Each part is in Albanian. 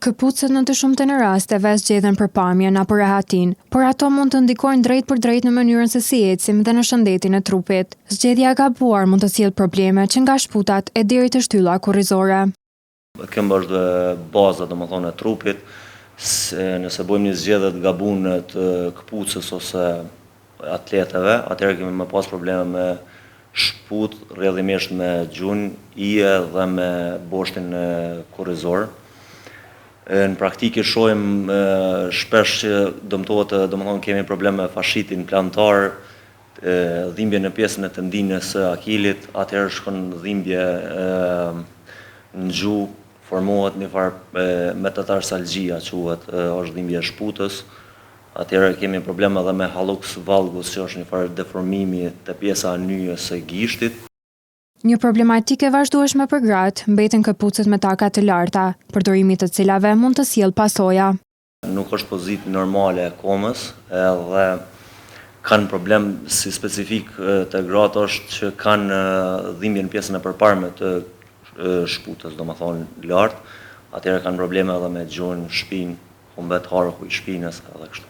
Këpucët në të shumtën e rasteve zgjedhen për pamjen apo rehatin, por ato mund të ndikojnë drejt për drejt në mënyrën se si ecim dhe në shëndetin e trupit. Zgjedhja e gabuar mund të sjellë probleme që nga shputat e deri te shtylla kurrizore. Këmbë është baza, domethënë, e trupit. Nëse bëjmë një zgjedhje të gabuar të këpucës ose atletëve, atëherë kemi më pas probleme me shputë, rrjedhimisht me gjunjë, ije dhe me boshtin kurrizor. Në praktikë shohim shpesh që dëmtohet, domethënë kemi probleme me fashitin plantar, dhimbje në pjesën e tendinës së akilit, atëherë shkon dhimbje në gjuhë, formohet një farë metatarsalgjia quhet, është dhimbje e shputës. Atëherë kemi probleme edhe me hallux valgus, që është një farë deformimi te pjesa e nyjes së gishtit. Një problematikë e vazhdueshme për gratë mbeten këpucët me taka të larta, përdorimi të cilave mund të sjellë pasoja. Nuk është pozitë normale e komës, edhe kanë problem si specifik të gratë është që kanë dhimbje në pjesën e përparme të shputës, domethënë lart, atëherë kanë probleme edhe me gjunjë, shpinë, humbet harku i shpinës edhe kështu.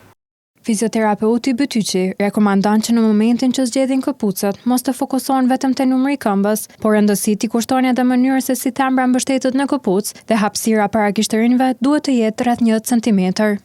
Fizioterapeuti Bytyqi rekomandon që në momentin që zgjedhin këpucët, mos të fokusohen vetëm te numri i këmbës, por rëndësitë i kushtojnë edhe mënyrën se si tembra mbështetet në këpucë dhe hapësira para gishterinë duhet të jetë rreth 1 centimetër.